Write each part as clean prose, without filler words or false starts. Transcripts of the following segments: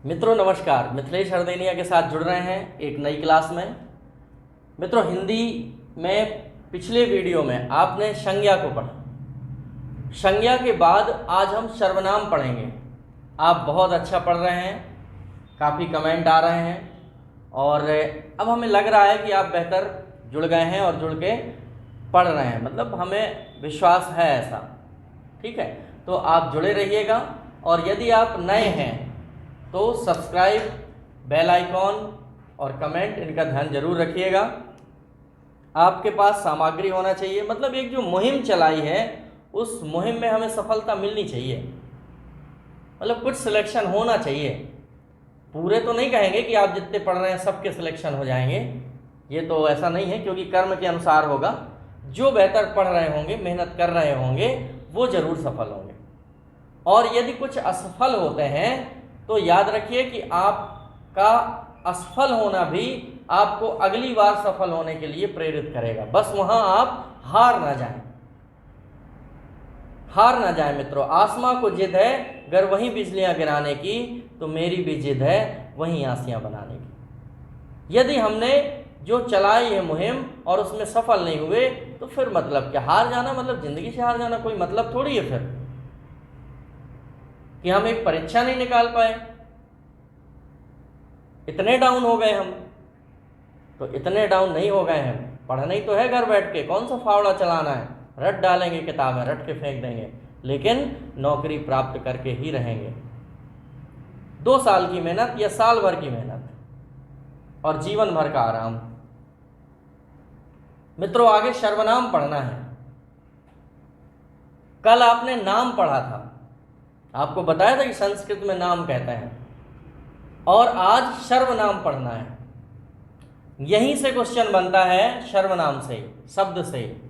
मित्रों नमस्कार, मिथिलेश हरदैनिया के साथ जुड़ रहे हैं एक नई क्लास में। मित्रों हिंदी में पिछले वीडियो में आपने संज्ञा को पढ़ा। संज्ञा के बाद आज हम सर्वनाम पढ़ेंगे। आप बहुत अच्छा पढ़ रहे हैं, काफ़ी कमेंट आ रहे हैं और अब हमें लग रहा है कि आप बेहतर जुड़ गए हैं और जुड़ के पढ़ रहे हैं, मतलब हमें विश्वास है ऐसा। ठीक है, तो आप जुड़े रहिएगा और यदि आप नए हैं तो सब्सक्राइब, बेल आइकॉन और कमेंट इनका ध्यान जरूर रखिएगा। आपके पास सामग्री होना चाहिए, मतलब एक जो मुहिम चलाई है उस मुहिम में हमें सफलता मिलनी चाहिए, मतलब कुछ सिलेक्शन होना चाहिए। पूरे तो नहीं कहेंगे कि आप जितने पढ़ रहे हैं सबके सिलेक्शन हो जाएंगे, ये तो ऐसा नहीं है, क्योंकि कर्म के अनुसार होगा। जो बेहतर पढ़ रहे होंगे, मेहनत कर रहे होंगे, वो जरूर सफल होंगे। और यदि कुछ असफल होते हैं तो याद रखिए कि आपका असफल होना भी आपको अगली बार सफल होने के लिए प्रेरित करेगा। बस वहां आप हार ना जाएं, हार ना जाएं। मित्रों, आसमां को जिद है गर वहीं बिजलियां गिराने की, तो मेरी भी जिद है वहीं आसियां बनाने की। यदि हमने जो चलाई है मुहिम और उसमें सफल नहीं हुए तो फिर मतलब क्या? हार जाना मतलब जिंदगी से हार जाना कोई मतलब थोड़ी है फिर कि हम एक परीक्षा नहीं निकाल पाए, इतने डाउन हो गए हम। तो इतने डाउन नहीं हो गए हैं, पढ़ना ही तो है घर बैठ के, कौन सा फावड़ा चलाना है। रट डालेंगे किताबें, रट के फेंक देंगे, लेकिन नौकरी प्राप्त करके ही रहेंगे। 2 साल की मेहनत या साल भर की मेहनत और जीवन भर का आराम। मित्रों आगे सर्वनाम पढ़ना है। कल आपने नाम पढ़ा था, आपको बताया था कि संस्कृत में नाम कहते हैं, और आज सर्वनाम पढ़ना है। यहीं से क्वेश्चन बनता है, सर्वनाम से, शब्द से।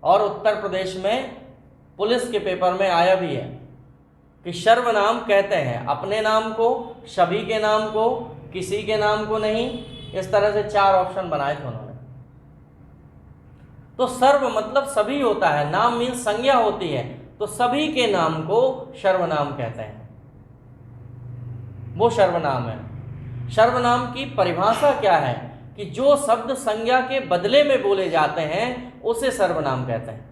और उत्तर प्रदेश में पुलिस के पेपर में आया भी है कि सर्वनाम कहते हैं अपने नाम को, सभी के नाम को, किसी के नाम को नहीं। इस तरह से 4 ऑप्शन बनाए थे उन्होंने। तो सर्व मतलब सभी होता है, नाम मीन्स संज्ञा होती है, तो सभी के नाम को सर्वनाम कहते हैं, वो सर्वनाम है। सर्वनाम की परिभाषा क्या है कि जो शब्द संज्ञा के बदले में बोले जाते हैं उसे सर्वनाम कहते हैं।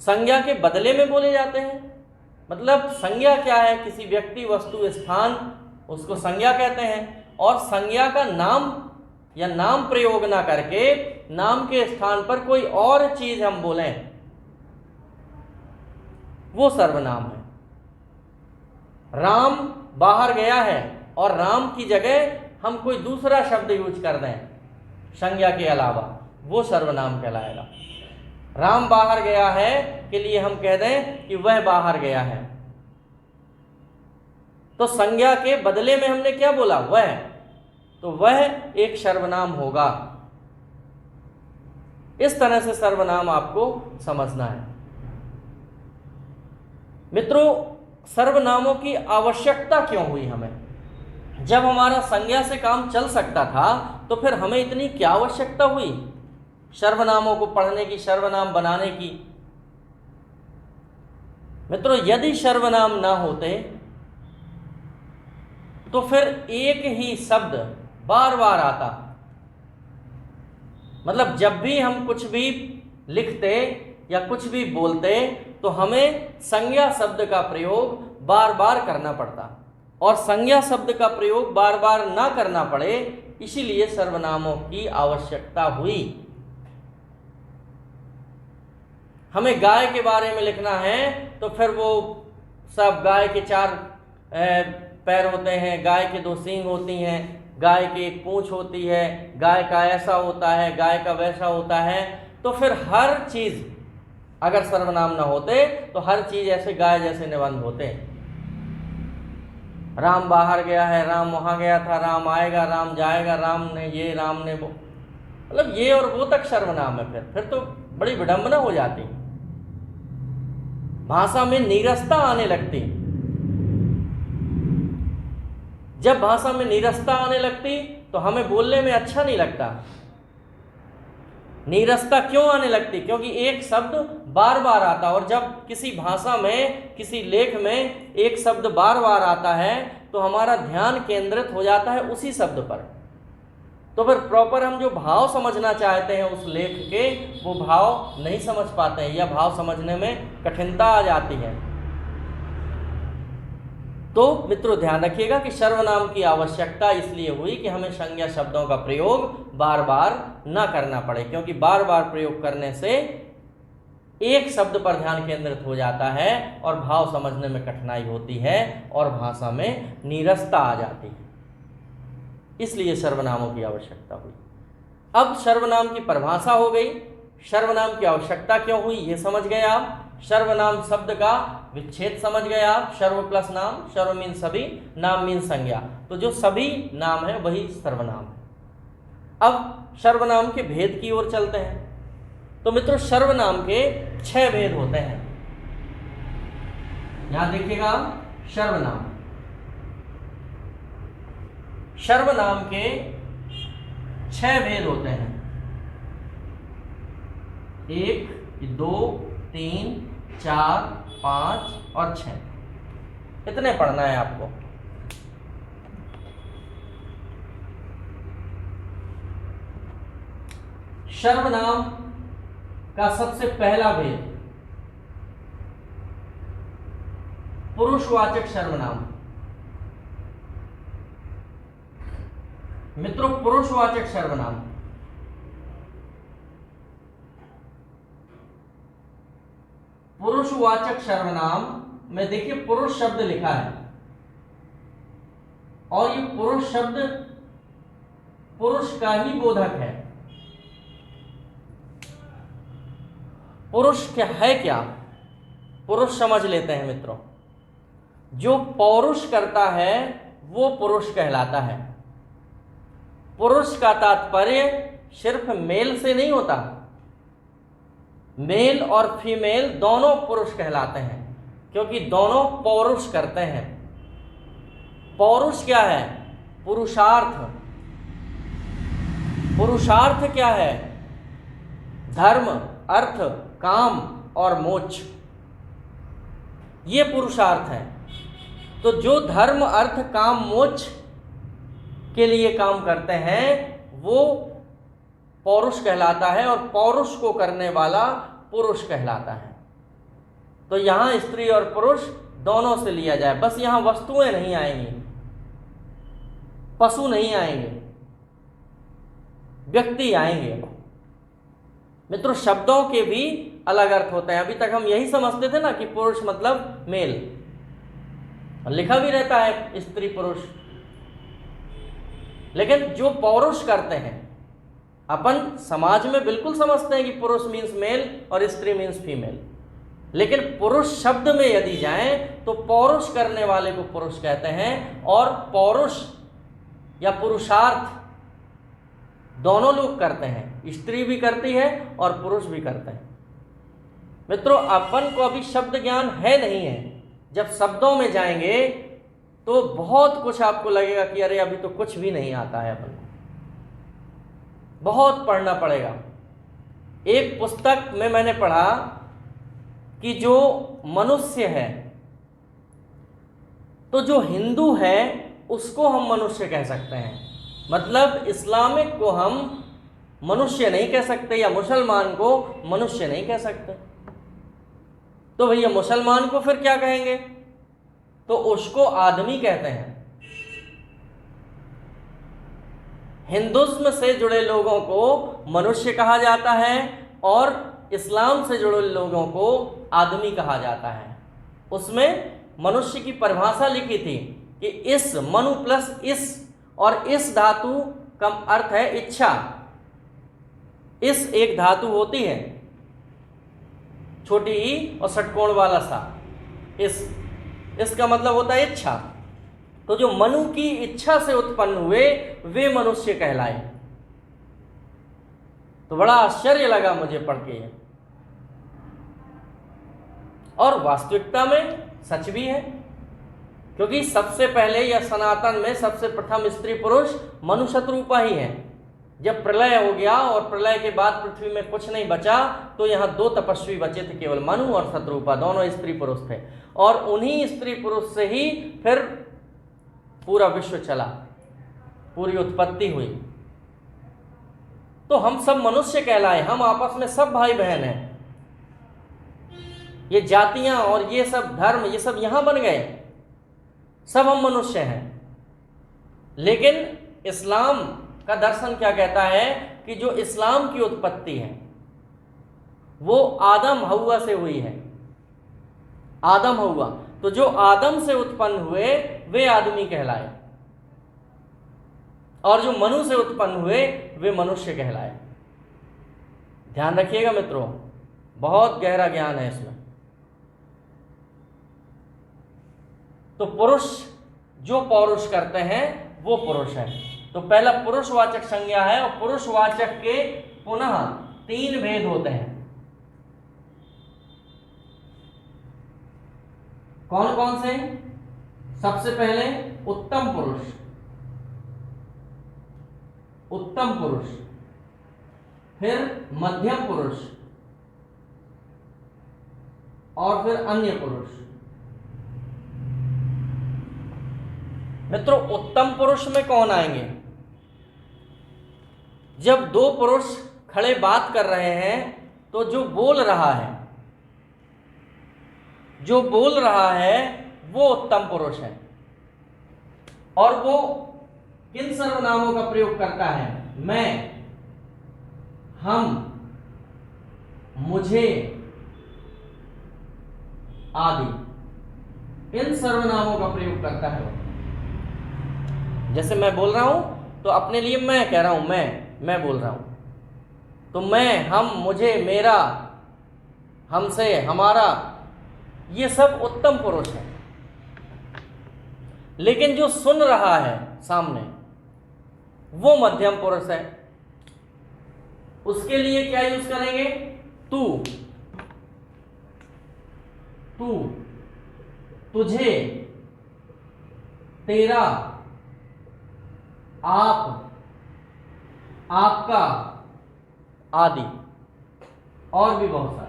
संज्ञा के बदले में बोले जाते हैं मतलब संज्ञा क्या है? किसी व्यक्ति, वस्तु, स्थान, उसको संज्ञा कहते हैं। और संज्ञा का नाम या नाम प्रयोग ना करके नाम के स्थान पर कोई और चीज हम बोलें, वो सर्वनाम है। राम बाहर गया है और राम की जगह हम कोई दूसरा शब्द यूज कर दें संज्ञा के अलावा, वो सर्वनाम कहलाएगा। राम बाहर गया है के लिए हम कह दें कि वह बाहर गया है, तो संज्ञा के बदले में हमने क्या बोला? वह, तो वह एक सर्वनाम होगा। इस तरह से सर्वनाम आपको समझना है। मित्रों, सर्वनामों की आवश्यकता क्यों हुई हमें? जब हमारा संज्ञा से काम चल सकता था तो फिर हमें इतनी क्या आवश्यकता हुई सर्वनामों को पढ़ने की, सर्वनाम बनाने की? मित्रों, यदि सर्वनाम ना होते तो फिर एक ही शब्द बार बार आता, मतलब जब भी हम कुछ भी लिखते या कुछ भी बोलते तो हमें संज्ञा शब्द का प्रयोग बार बार करना पड़ता, और संज्ञा शब्द का प्रयोग बार बार ना करना पड़े, इसीलिए सर्वनामों की आवश्यकता हुई। हमें गाय के बारे में लिखना है तो फिर वो सब गाय के 4 पैर होते हैं, गाय के 2 सींग होती हैं, गाय की 1 पूंछ होती है, गाय का ऐसा होता है, गाय का वैसा होता है। तो फिर हर चीज अगर सर्वनाम ना होते तो हर चीज ऐसे गाय जैसे निबंध होते। राम बाहर गया है, राम वहां गया था, राम आएगा, राम जाएगा, राम ने ये, राम ने वो, मतलब ये और वो तक सर्वनाम है। फिर तो बड़ी विडंबना हो जाती, भाषा में नीरसता आने लगती। जब भाषा में नीरसता आने लगती तो हमें बोलने में अच्छा नहीं लगता। नीरसता क्यों आने लगती? क्योंकि एक शब्द बार बार आता, और जब किसी भाषा में, किसी लेख में एक शब्द बार बार आता है तो हमारा ध्यान केंद्रित हो जाता है उसी शब्द पर। तो फिर प्रॉपर हम जो भाव समझना चाहते हैं उस लेख के, वो भाव नहीं समझ पाते हैं या भाव समझने में कठिनता आ जाती है। तो मित्रों ध्यान रखिएगा कि सर्वनाम की आवश्यकता इसलिए हुई कि हमें संज्ञा शब्दों का प्रयोग बार बार ना करना पड़े, क्योंकि बार बार प्रयोग करने से एक शब्द पर ध्यान केंद्रित हो जाता है और भाव समझने में कठिनाई होती है और भाषा में नीरसता आ जाती है। इसलिए सर्वनामों की आवश्यकता हुई। अब सर्वनाम की परिभाषा हो गई, सर्वनाम की आवश्यकता क्यों हुई ये समझ गए आप। सर्वनाम शब्द का विच्छेद समझ गए आप। सर्व प्लस नाम, सर्व मीन सभी, नाम मीन संज्ञा। तो जो सभी नाम है वही सर्वनाम है। अब सर्वनाम के भेद की ओर चलते हैं। तो मित्रों सर्वनाम के 6 भेद होते हैं। यहां देखिएगा सर्वनाम, सर्वनाम के 6 भेद होते हैं। 1, 2, 3, 4, 5 और 6। इतने पढ़ना है आपको। सर्वनाम का सबसे पहला भेद पुरुषवाचक सर्वनाम। मित्रों पुरुषवाचक सर्वनाम, पुरुषवाचक सर्वनाम में देखिए पुरुष शब्द लिखा है और ये पुरुष शब्द पुरुष का ही बोधक है। पुरुष क्या है, क्या पुरुष समझ लेते हैं मित्रों। जो पौरुष करता है वो पुरुष कहलाता है। पुरुष का तात्पर्य सिर्फ मेल से नहीं होता, मेल और फीमेल दोनों पुरुष कहलाते हैं, क्योंकि दोनों पौरुष करते हैं। पौरुष क्या है? पुरुषार्थ। पुरुषार्थ क्या है? धर्म, अर्थ, काम और मोक्ष, ये पुरुषार्थ है। तो जो धर्म, अर्थ, काम, मोक्ष के लिए काम करते हैं वो पौरुष कहलाता है और पौरुष को करने वाला पुरुष कहलाता है। तो यहां स्त्री और पुरुष दोनों से लिया जाए, बस यहां वस्तुएं नहीं आएंगी, पशु नहीं आएंगे, व्यक्ति आएंगे। मित्रों शब्दों के भी अलग अर्थ होते हैं। अभी तक हम यही समझते थे ना कि पुरुष मतलब मेल, और लिखा भी रहता है स्त्री पुरुष, लेकिन जो पौरुष करते हैं अपन समाज में बिल्कुल समझते हैं कि पुरुष मीन्स मेल और स्त्री मीन्स फीमेल, लेकिन पुरुष शब्द में यदि जाएं तो पौरुष करने वाले को पुरुष कहते हैं और पौरुष या पुरुषार्थ दोनों लोग करते हैं, स्त्री भी करती है और पुरुष भी करते हैं। मित्रों अपन को अभी शब्द ज्ञान है नहीं है, जब शब्दों में जाएंगे तो बहुत कुछ आपको लगेगा कि अरे अभी तो कुछ भी नहीं आता है, अपन को बहुत पढ़ना पड़ेगा। एक पुस्तक में मैंने पढ़ा कि जो मनुष्य है, तो जो हिंदू है उसको हम मनुष्य कह सकते हैं, मतलब इस्लामिक को हम मनुष्य नहीं कह सकते या मुसलमान को मनुष्य नहीं कह सकते। तो भैया मुसलमान को फिर क्या कहेंगे? तो उसको आदमी कहते हैं। हिंदुस्म से जुड़े लोगों को मनुष्य कहा जाता है और इस्लाम से जुड़े लोगों को आदमी कहा जाता है। उसमें मनुष्य की परिभाषा लिखी थी कि इस, मनु प्लस इस, और इस धातु का अर्थ है इच्छा। इस एक धातु होती है छोटी ई और षटकोण वाला सा, इसका मतलब होता है इच्छा। तो जो मनु की इच्छा से उत्पन्न हुए वे मनुष्य कहलाए। तो बड़ा आश्चर्य लगा मुझे पढ़ के, और वास्तविकता में सच भी है, क्योंकि सबसे पहले या सनातन में सबसे प्रथम स्त्री पुरुष मनु शतरूपा ही है। जब प्रलय हो गया और प्रलय के बाद पृथ्वी में कुछ नहीं बचा तो यहाँ 2 तपस्वी बचे थे, केवल मनु और शतरूपा, दोनों स्त्री पुरुष थे। और उन्हीं स्त्री पुरुष से ही फिर पूरा विश्व चला, पूरी उत्पत्ति हुई। तो हम सब मनुष्य कहलाए, हम आपस में सब भाई बहन हैं। ये जातियां और ये सब धर्म, ये सब यहां बन गए, सब हम मनुष्य हैं। लेकिन इस्लाम का दर्शन क्या कहता है कि जो इस्लाम की उत्पत्ति है वो आदम हव्वा से हुई है। आदम हव्वा, तो जो आदम से उत्पन्न हुए वे आदमी कहलाए, और जो मनु से उत्पन्न हुए वे मनुष्य कहलाए। ध्यान रखिएगा मित्रों, बहुत गहरा ज्ञान है इसमें। तो पुरुष जो पौरुष करते हैं वो पुरुष है। तो पहला पुरुषवाचक संज्ञा है, और पुरुषवाचक के पुनः 3 भेद होते हैं। कौन कौन से? सबसे पहले उत्तम पुरुष, उत्तम पुरुष, फिर मध्यम पुरुष, और फिर अन्य पुरुष। मित्रों, उत्तम पुरुष में कौन आएंगे? जब 2 पुरुष खड़े बात कर रहे हैं तो जो बोल रहा है, जो बोल रहा है वो उत्तम पुरुष है। और वो किन सर्वनामों का प्रयोग करता है? मैं, हम, मुझे आदि, इन सर्वनामों का प्रयोग करता है वो। जैसे मैं बोल रहा हूं तो अपने लिए मैं कह रहा हूं, मैं बोल रहा हूं, तो मैं, हम, मुझे, मेरा, हमसे, हमारा, ये सब उत्तम पुरुष है। लेकिन जो सुन रहा है सामने वो मध्यम पुरुष है। उसके लिए क्या यूज करेंगे? तू, तू, तुझे, तेरा, आप, आपका आदि, और भी बहुत सारे।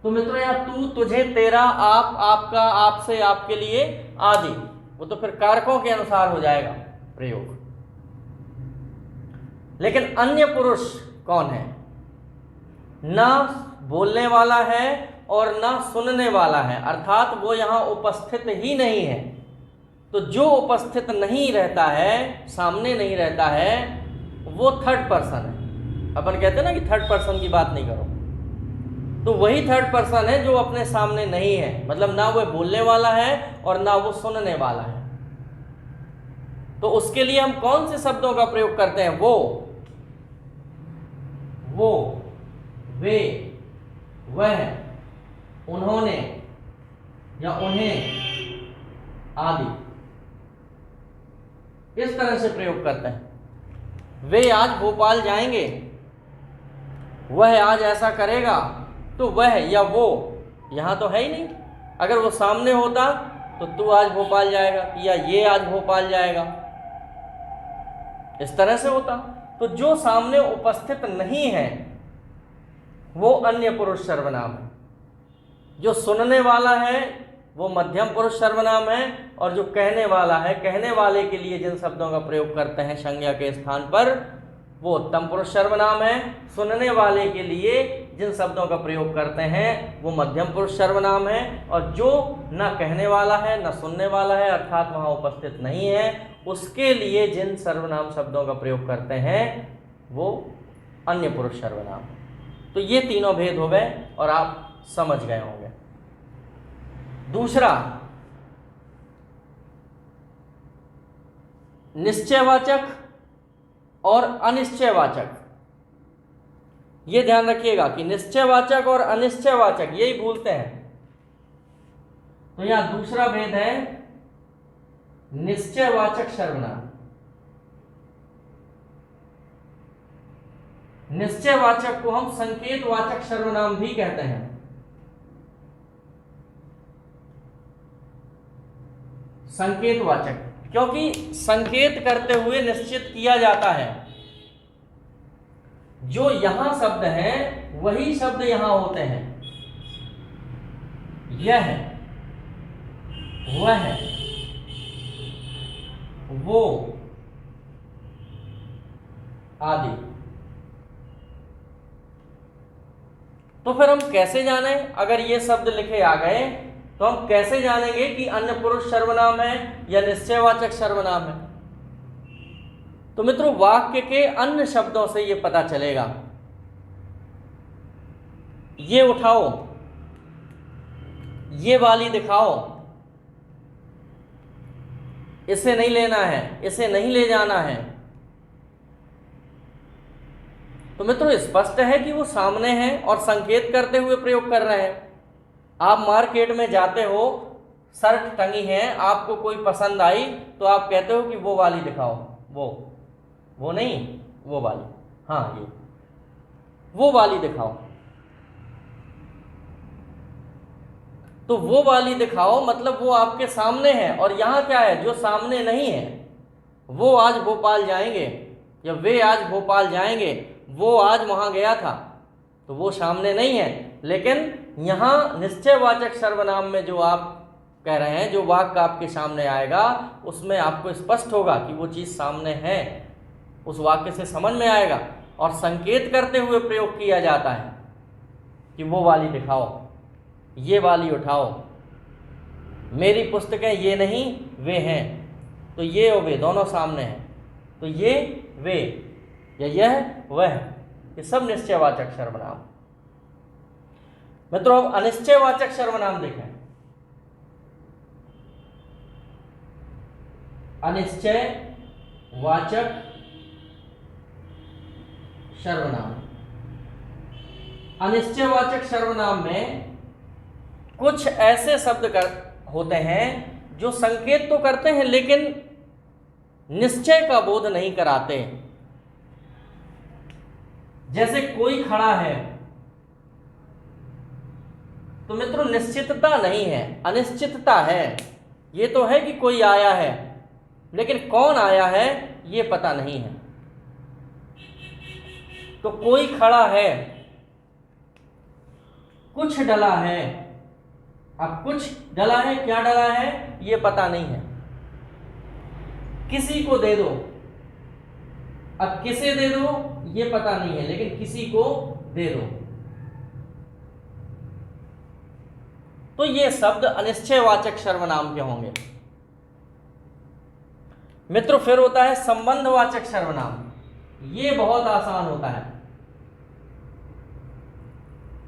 तो मित्रों, यहां तू, तुझे, तेरा, आप, आपका, आपसे, आपके लिए आदि, वो तो फिर कारकों के अनुसार हो जाएगा प्रयोग। लेकिन अन्य पुरुष कौन है? ना बोलने वाला है और ना सुनने वाला है, अर्थात वो यहां उपस्थित ही नहीं है। तो जो उपस्थित नहीं रहता है, सामने नहीं रहता है, वो थर्ड पर्सन है। अपन कहते हैं ना कि थर्ड पर्सन की बात नहीं करो, तो वही थर्ड पर्सन है जो अपने सामने नहीं है, मतलब ना वो बोलने वाला है और ना वो सुनने वाला है। तो उसके लिए हम कौन से शब्दों का प्रयोग करते हैं? वो, वे, वह, उन्होंने या उन्हें आदि, इस तरह से प्रयोग करते हैं। वे आज भोपाल जाएंगे, वह आज ऐसा करेगा, तो वह या वो यहां तो है ही नहीं। अगर वो सामने होता तो तू आज भोपाल जाएगा या ये आज भोपाल जाएगा, इस तरह से होता। तो जो सामने उपस्थित नहीं है वो अन्य पुरुष सर्वनाम है। जो सुनने वाला है वो मध्यम पुरुष सर्वनाम है, और जो कहने वाला है, कहने वाले के लिए जिन शब्दों का प्रयोग करते हैं संज्ञा के स्थान पर, वो उत्तम पुरुष सर्वनाम है। सुनने वाले के लिए जिन शब्दों का प्रयोग करते हैं वो मध्यम पुरुष सर्वनाम है। और जो ना कहने वाला है ना सुनने वाला है, अर्थात वहाँ उपस्थित नहीं है, उसके लिए जिन सर्वनाम शब्दों का प्रयोग करते हैं वो अन्य पुरुष सर्वनाम है। तो ये तीनों भेद हो गए और आप समझ गए होंगे। दूसरा, निश्चयवाचक और अनिश्चयवाचक। ये ध्यान रखिएगा कि निश्चयवाचक और अनिश्चयवाचक यही भूलते हैं। तो यहां दूसरा भेद है निश्चयवाचक सर्वनाम। निश्चयवाचक को हम संकेतवाचक सर्वनाम भी कहते हैं। संकेतवाचक, क्योंकि संकेत करते हुए निश्चित किया जाता है। जो यहां शब्द है वही शब्द यहां होते हैं। यह, वह, वो आदि। तो फिर हम कैसे जाने, अगर ये शब्द लिखे आ गए तो हम कैसे जानेंगे कि अन्य पुरुष सर्वनाम है या निश्चयवाचक सर्वनाम है? तो मित्रों, वाक्य के अन्य शब्दों से ये पता चलेगा। ये उठाओ, ये वाली दिखाओ, इसे नहीं लेना है, इसे नहीं ले जाना है। तो मित्रों, स्पष्ट है कि वो सामने हैं और संकेत करते हुए प्रयोग कर रहे हैं। आप मार्केट में जाते हो, शर्ट टंगी है, आपको कोई पसंद आई तो आप कहते हो कि वो वाली दिखाओ, वो नहीं, वो वाली, हाँ ये वो वाली दिखाओ। तो वो वाली दिखाओ मतलब वो आपके सामने है। और यहाँ क्या है, जो सामने नहीं है वो आज भोपाल जाएंगे या वे आज भोपाल जाएंगे, वो आज वहाँ गया था, तो वो सामने नहीं है। लेकिन यहाँ निश्चयवाचक सर्वनाम में जो आप कह रहे हैं, जो वाक्य आपके सामने आएगा उसमें आपको स्पष्ट होगा कि वो चीज़ सामने है, उस वाक्य से समझ में आएगा और संकेत करते हुए प्रयोग किया जाता है कि वो वाली दिखाओ, ये वाली उठाओ, मेरी पुस्तकें ये नहीं वे हैं, तो ये और वे दोनों सामने हैं, तो ये वे या यह वह, ये सब निश्चयवाचक सर्वनाम। मित्रों, अब अनिश्चयवाचक सर्वनाम देखें। अनिश्चयवाचक सर्वनाम, अनिश्चयवाचक सर्वनाम में कुछ ऐसे शब्द होते हैं जो संकेत तो करते हैं लेकिन निश्चय का बोध नहीं कराते। जैसे कोई खड़ा है, तो मित्रों निश्चितता नहीं है, अनिश्चितता है। ये तो है कि कोई आया है, लेकिन कौन आया है ये पता नहीं है। तो कोई खड़ा है, कुछ डला है, अब कुछ डला है, क्या डला है ये पता नहीं है। किसी को दे दो, अब किसे दे दो ये पता नहीं है, लेकिन किसी को दे दो। तो ये शब्द अनिश्चयवाचक सर्वनाम के होंगे। मित्रों, फिर होता है संबंधवाचक सर्वनाम। ये बहुत आसान होता है।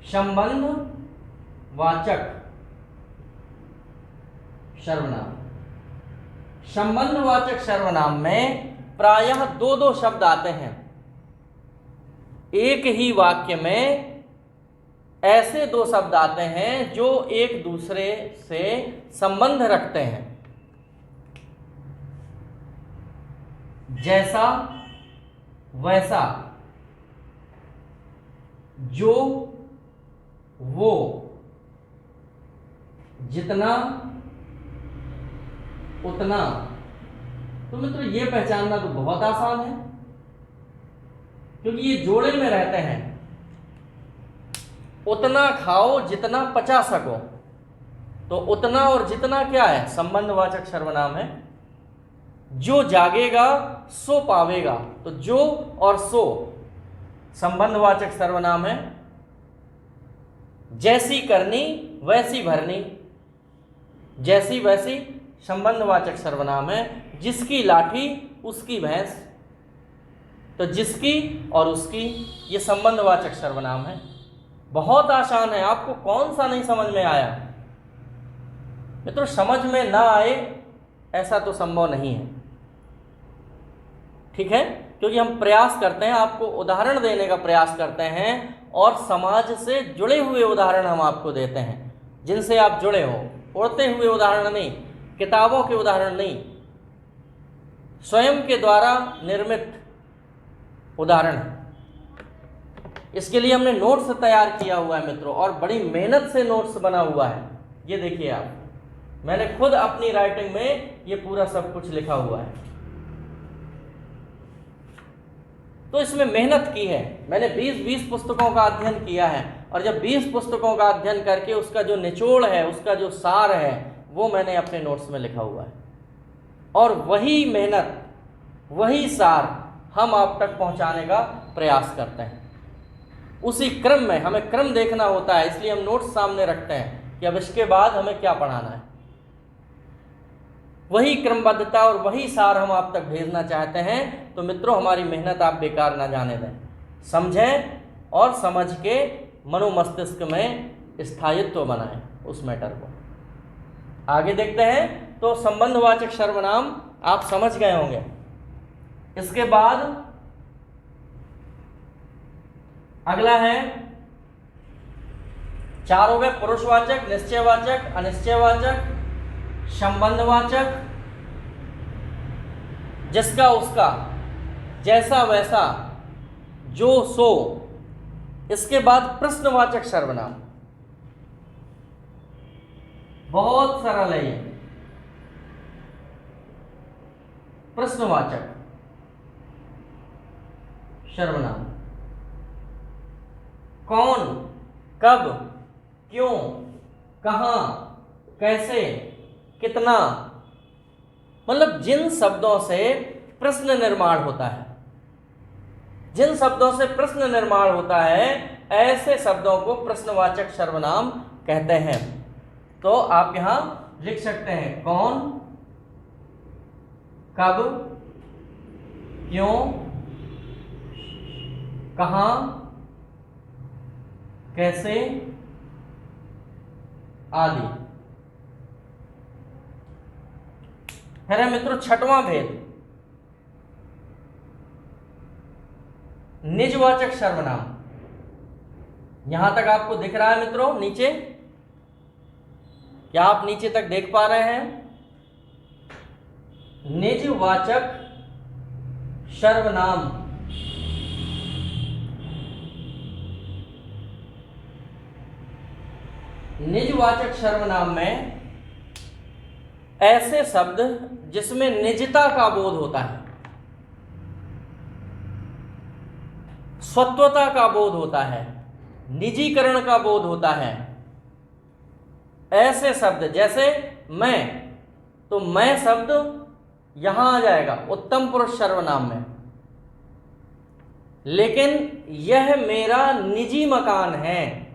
संबंधवाचक सर्वनाम, संबंधवाचक सर्वनाम में प्रायः दो शब्द आते हैं। एक ही वाक्य में ऐसे दो शब्द आते हैं जो एक दूसरे से संबंध रखते हैं। जैसा, वैसा, जो, वो, जितना, उतना। तो मित्रों, ये पहचानना तो बहुत आसान है क्योंकि ये जोड़े में रहते हैं। उतना खाओ जितना पचा सको, तो उतना और जितना क्या है, संबंधवाचक सर्वनाम है। जो जागेगा सो पावेगा, तो जो और सो संबंधवाचक सर्वनाम है। जैसी करनी वैसी भरनी, जैसी वैसी संबंधवाचक सर्वनाम है। जिसकी लाठी उसकी भैंस, तो जिसकी और उसकी ये संबंधवाचक सर्वनाम है। बहुत आसान है, आपको कौन सा नहीं समझ में आया? मित्रों, समझ में ना आए ऐसा तो संभव नहीं है, ठीक है, क्योंकि हम प्रयास करते हैं, आपको उदाहरण देने का प्रयास करते हैं और समाज से जुड़े हुए उदाहरण हम आपको देते हैं जिनसे आप जुड़े हो। उड़ते हुए उदाहरण नहीं, किताबों के उदाहरण नहीं, स्वयं के द्वारा निर्मित उदाहरण है। इसके लिए हमने नोट्स तैयार किया हुआ है मित्रों, और बड़ी मेहनत से नोट्स बना हुआ है। ये देखिए आप, मैंने खुद अपनी राइटिंग में ये पूरा सब कुछ लिखा हुआ है। तो इसमें मेहनत की है मैंने, 20 पुस्तकों का अध्ययन किया है, और जब 20 पुस्तकों का अध्ययन करके उसका जो निचोड़ है, उसका जो सार है, वो मैंने अपने नोट्स में लिखा हुआ है। और वही मेहनत, वही सार हम आप तक पहुंचाने का प्रयास करते हैं। उसी क्रम में हमें क्रम देखना होता है, इसलिए हम नोट्स सामने रखते हैं कि अब इसके बाद हमें क्या पढ़ाना है। वही क्रमबद्धता और वही सार हम आप तक भेजना चाहते हैं। तो मित्रों, हमारी मेहनत आप बेकार ना जाने दें, समझें और समझ के मनोमस्तिष्क में स्थायित्व बनाएं उस मैटर को। आगे देखते हैं। तो संबंधवाचक सर्वनाम आप समझ गए होंगे। इसके बाद अगला है, 4 हो गए, पुरुषवाचक, निश्चयवाचक, अनिश्चयवाचक, संबंधवाचक, जिसका उसका, जैसा वैसा, जो सो। इसके बाद प्रश्नवाचक सर्वनाम, बहुत सरल है ये। प्रश्नवाचक सर्वनाम, कौन, कब, क्यों, कहां, कैसे, कितना, मतलब जिन शब्दों से प्रश्न निर्माण होता है, जिन शब्दों से प्रश्न निर्माण होता है, ऐसे शब्दों को प्रश्नवाचक सर्वनाम कहते हैं। तो आप यहां लिख सकते हैं कौन, कब, क्यों, कहां, कैसे आदि। फिर है मित्रों 6वां भेद, निजवाचक सर्वनाम। यहां तक आपको दिख रहा है मित्रों नीचे? क्या आप नीचे तक देख पा रहे हैं? निजवाचक सर्वनाम, निजवाचक सर्वनाम में ऐसे शब्द जिसमें निजता का बोध होता है, स्वत्वता का बोध होता है, निजीकरण का बोध होता है, ऐसे शब्द जैसे मैं, तो मैं शब्द यहां आ जाएगा उत्तम पुरुष सर्वनाम में। लेकिन यह मेरा निजी मकान है,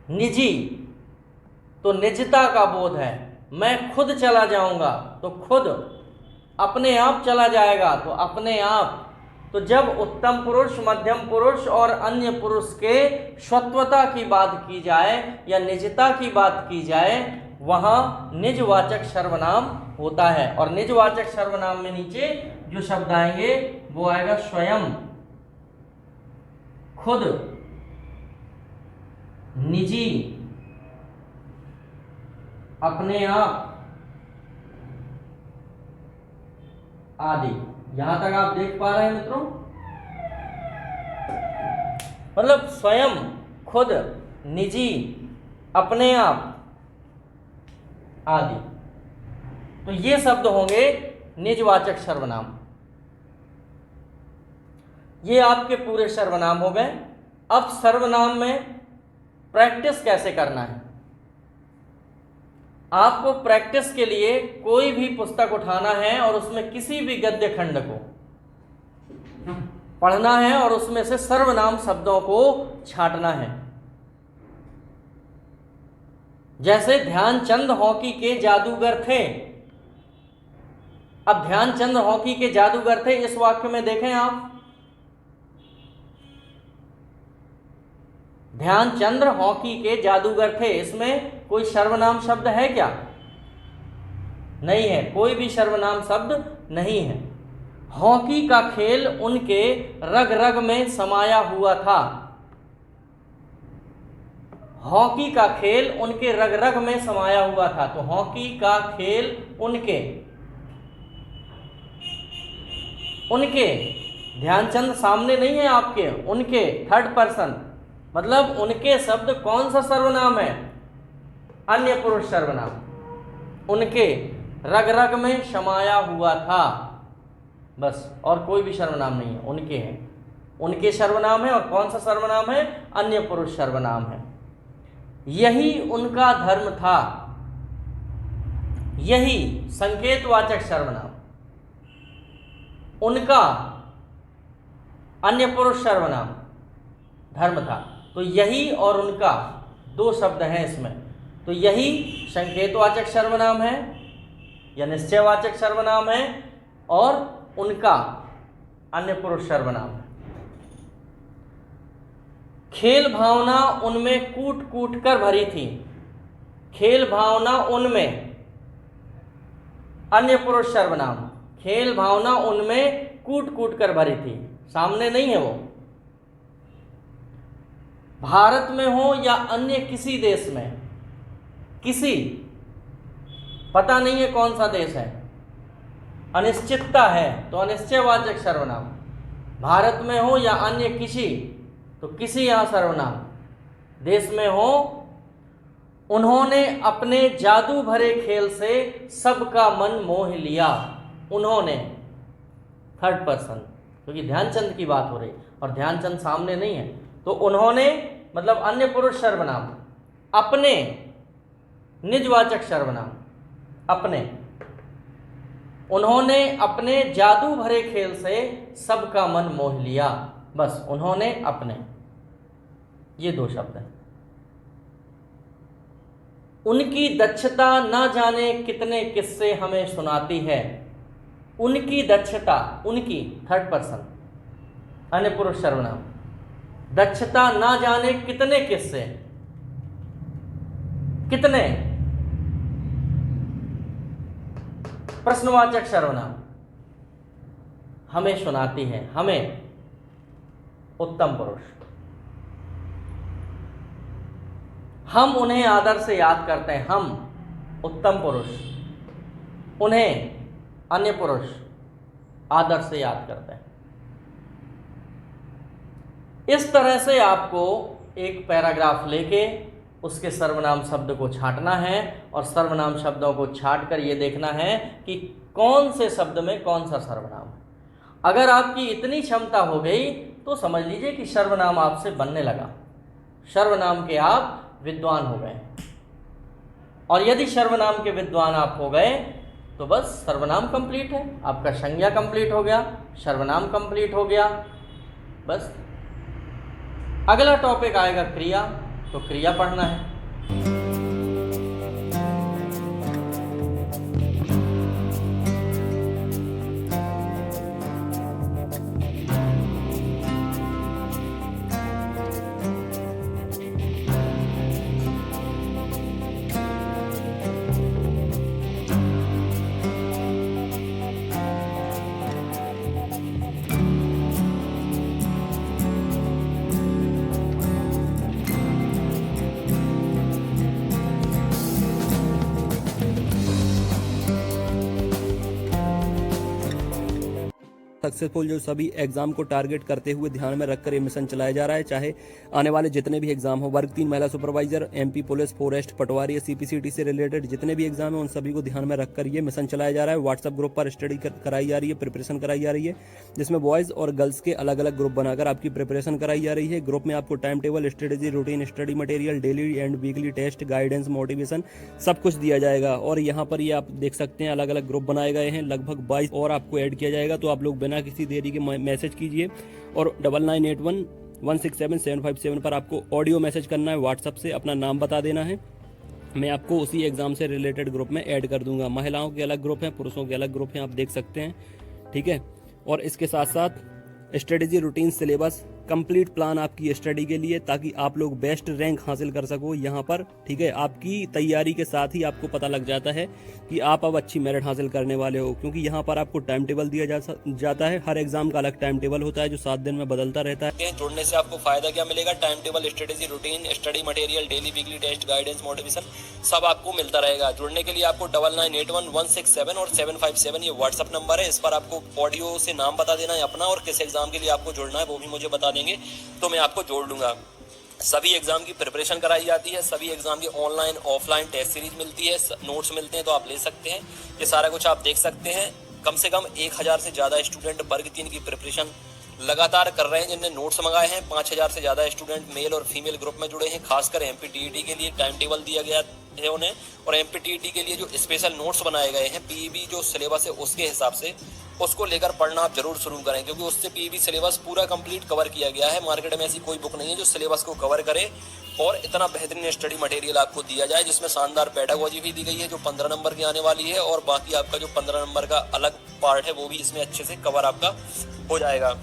निजी तो निजता का बोध है। मैं खुद चला जाऊंगा तो खुद, अपने आप चला जाएगा तो अपने आप। तो जब उत्तम पुरुष, मध्यम पुरुष और अन्य पुरुष के स्वत्वता की बात की जाए या निजता की बात की जाए, वहां निजवाचक सर्वनाम होता है। और निजवाचक सर्वनाम में नीचे जो शब्द आएंगे वो आएगा स्वयं, खुद, निजी, अपने आप आदि। यहां तक आप देख पा रहे हैं मित्रों? मतलब स्वयं, खुद, निजी, अपने आप आदि। तो ये शब्द होंगे निजवाचक सर्वनाम। ये आपके पूरे सर्वनाम हो गए। अब सर्वनाम में प्रैक्टिस कैसे करना है? आपको प्रैक्टिस के लिए कोई भी पुस्तक उठाना है और उसमें किसी भी गद्य खंड को पढ़ना है और उसमें से सर्वनाम शब्दों को छांटना है। जैसे ध्यानचंद हॉकी के जादूगर थे। अब ध्यानचंद हॉकी के जादूगर थे, इस वाक्य में देखें आप, ध्यानचंद हॉकी के जादूगर थे, इसमें कोई सर्वनाम शब्द है क्या? नहीं है, कोई भी सर्वनाम शब्द नहीं है। हॉकी का खेल उनके रग रग में समाया हुआ था। हॉकी का खेल उनके रग रग में समाया हुआ था। तो हॉकी का खेल उनके ध्यानचंद सामने नहीं है आपके, उनके, थर्ड पर्सन, मतलब उनके शब्द कौन सा सर्वनाम है? अन्य पुरुष सर्वनाम। उनके रग रग में समाया हुआ था, बस, और कोई भी सर्वनाम नहीं है, उनके हैं। उनके सर्वनाम है। और कौन सा सर्वनाम है? अन्य पुरुष सर्वनाम है। यही उनका धर्म था। यही संकेतवाचक सर्वनाम, उनका अन्य पुरुष सर्वनाम धर्म था। तो यही और उनका दो शब्द हैं इसमें। तो यही संकेतवाचक सर्वनाम है या निश्चयवाचक सर्वनाम है और उनका अन्य पुरुष सर्वनाम है। खेल भावना उनमें कूट कूट कर भरी थी। खेल भावना उनमें अन्य पुरुष सर्वनाम, खेल भावना उनमें कूट कूट कर भरी थी, सामने नहीं है वो। भारत में हो या अन्य किसी देश में, किसी पता नहीं है कौन सा देश है, अनिश्चितता है तो अनिश्चयवाचक सर्वनाम। भारत में हो या अन्य किसी तो किसी यहाँ सर्वनाम। देश में हो, उन्होंने अपने जादू भरे खेल से सबका मन मोह लिया। उन्होंने थर्ड पर्सन, क्योंकि ध्यानचंद की बात हो रही और ध्यानचंद सामने नहीं है। तो उन्होंने मतलब अन्य पुरुष सर्वनाम, अपने निजवाचक सर्वनाम, अपने, उन्होंने अपने जादू भरे खेल से सबका मन मोह लिया। बस उन्होंने अपने, ये दो शब्द हैं। उनकी दक्षता ना जाने कितने किस्से हमें सुनाती है। उनकी दक्षता, उनकी थर्ड पर्सन अन्य पुरुष सर्वनाम, दक्षता ना जाने कितने किस्से, कितने प्रश्नवाचक सर्वनाम, हमें सुनाती है, हमें उत्तम पुरुष। हम उन्हें आदर से याद करते हैं, हम उत्तम पुरुष, उन्हें अन्य पुरुष आदर से याद करते हैं। इस तरह से आपको एक पैराग्राफ लेके उसके सर्वनाम शब्द को छांटना है और सर्वनाम शब्दों को छांट कर ये देखना है कि कौन से शब्द में कौन सा सर्वनाम है। अगर आपकी इतनी क्षमता हो गई तो समझ लीजिए कि सर्वनाम आपसे बनने लगा, सर्वनाम के आप विद्वान हो गए। और यदि सर्वनाम के विद्वान आप हो गए तो बस सर्वनाम कंप्लीट है, आपका संज्ञा कंप्लीट हो गया, सर्वनाम कंप्लीट हो गया। बस अगला टॉपिक आएगा क्रिया, तो क्रिया पढ़ना है। सक्सेसफुल जो सभी एग्जाम को टारगेट करते हुए ध्यान में रखकर ये मिशन चलाया जा रहा है, चाहे आने वाले जितने भी एग्जाम हो, वर्ग 3 महिला सुपरवाइजर, एमपी पुलिस, फॉरेस्ट, पटवारी, सीपीसीटी से रिलेटेड जितने भी एग्जाम है उन सभी को ध्यान में रखकर ये मिशन चलाया जा रहा है। व्हाट्सएप ग्रुप पर स्टडी कराई जा रही है, प्रिपरेशन कराई जा रही है, जिसमें बॉयज़ और गर्ल्स के अलग अलग ग्रुप बनाकर आपकी प्रिपरेशन कराई जा रही है। ग्रुप में आपको time table, strategy, routine, study material, daily and weekly test, guidance, motivation सब कुछ दिया जाएगा। और यहाँ पर ये आप देख सकते हैं अलग अलग ग्रुप बनाए गए हैं, लगभग 22 और आपको ऐड किया जाएगा। तो आप लोग बिना किसी देरी के मैसेज कीजिए और 9981167757 पर आपको ऑडियो मैसेज करना है। व्हाट्सएप से अपना नाम बता देना है, मैं आपको उसी एग्जाम से रिलेटेड ग्रुप में ऐड कर दूंगा। महिलाओं के अलग ग्रुप हैं, पुरुषों के अलग ग्रुप हैं, आप देख सकते हैं, ठीक है। और इसके साथ साथ strategy, routine, syllabus, complete plan आपकी स्टडी के लिए, ताकि आप लोग बेस्ट रैंक हासिल कर सको यहाँ पर, ठीक है। आपकी तैयारी के साथ ही आपको पता लग जाता है कि आप अब अच्छी मेरिट हासिल करने वाले हो, क्योंकि यहाँ पर आपको टाइम टेबल दिया जाता है। हर एग्जाम का अलग टाइम टेबल होता है जो 7 दिन में बदलता रहता है। जुड़ने से आपको फायदा क्या मिलेगा? Time table, strategy, routine, study material, daily weekly test, guidance, motivation सब आपको मिलता रहेगा। जुड़ने के लिए आपको 99811677 और 757 ये व्हाट्सअप नंबर है, इस पर आपको ऑडियो से नाम बता देना है अपना और किस एग्जाम के लिए आपको जुड़ना है वो भी मुझे बता देंगे तो मैं आपको जोड़ लूंगा। सभी एग्जाम की प्रिपरेशन कराई जाती है, सभी एग्जाम की ऑनलाइन ऑफलाइन टेस्ट सीरीज मिलती है, नोट्स मिलते हैं तो आप ले सकते हैं। ये सारा कुछ आप देख सकते हैं। कम से कम 1000 से ज़्यादा स्टूडेंट वर्ग 3 की प्रिपरेशन लगातार कर रहे हैं, जिनने नोट्स मंगाए हैं। 5000 से ज़्यादा स्टूडेंट मेल और फीमेल ग्रुप में जुड़े हैं। खासकर एमपी टीईटी के लिए टाइम टेबल दिया गया है उन्हें, और एमपीटीईटी के लिए जो स्पेशल नोट्स बनाए गए हैं पीईबी जो सिलेबस है उसके हिसाब से, उसको लेकर पढ़ना आप जरूर शुरू करें, क्योंकि उससे पीईबी सिलेबस पूरा कंप्लीट कवर किया गया है। मार्केट में ऐसी कोई बुक नहीं है जो सिलेबस को कवर करे और इतना बेहतरीन स्टडी मटेरियल आपको दिया जाए, जिसमें शानदार पेडागोजी भी दी गई है जो 15 नंबर की आने वाली है, और बाकी आपका जो 15 नंबर का अलग पार्ट है वो भी इसमें अच्छे से कवर आपका हो जाएगा।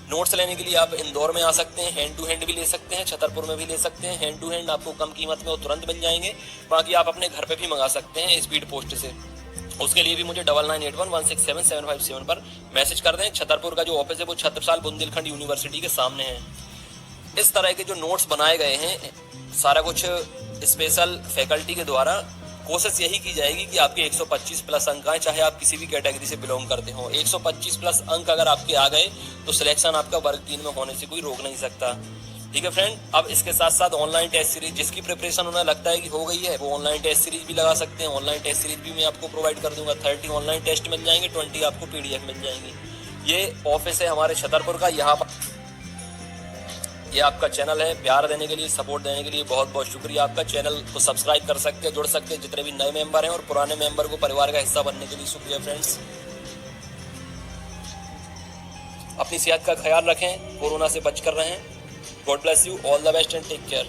नोट्स लेने के लिए आप इंदौर में आ सकते हैं, हैंड टू हैंड भी ले सकते हैं, छतरपुर में भी ले सकते हैं। हैंड टू हैंड आपको कम कीमत में वो तुरंत मिल जाएंगे, बाकी आप अपने घर पे भी मंगा सकते हैं स्पीड पोस्ट से। उसके लिए भी मुझे 9981167757 पर मैसेज कर दें। छतरपुर का जो ऑफिस है वो छत्रसाल बुंदेलखंड यूनिवर्सिटी के सामने है। इस तरह के जो नोट्स बनाए गए हैं सारा कुछ स्पेशल फैकल्टी के द्वारा, कोशिश यही की जाएगी कि आपके 125 प्लस अंक आए, चाहे आप किसी भी कैटेगरी से बिलोंग करते हो। 125 प्लस अंक अगर आपके आ गए तो सिलेक्शन आपका वर्ग 3 में होने से कोई रोक नहीं सकता। ठीक है फ्रेंड, अब इसके साथ साथ ऑनलाइन टेस्ट सीरीज जिसकी प्रिपरेशन उन्हें लगता है कि हो गई है वो ऑनलाइन टेस्ट सीरीज भी लगा सकते हैं। ऑनलाइन टेस्ट सीरीज भी मैं आपको प्रोवाइड कर दूंगा। 30 ऑनलाइन टेस्ट मिल जाएंगे, 20 आपको पीडीएफ मिल जाएंगी। ये ऑफिस है हमारे छतरपुर का। यहाँ पर ये आपका चैनल है। प्यार देने के लिए, सपोर्ट देने के लिए बहुत बहुत शुक्रिया आपका। चैनल को सब्सक्राइब कर सकते हैं, जुड़ सकते हैं जितने भी नए मेंबर हैं, और पुराने मेंबर को परिवार का हिस्सा बनने के लिए शुक्रिया फ्रेंड्स। अपनी सेहत का ख्याल रखें, कोरोना से बच कर रहें। God bless you, all the best and take care.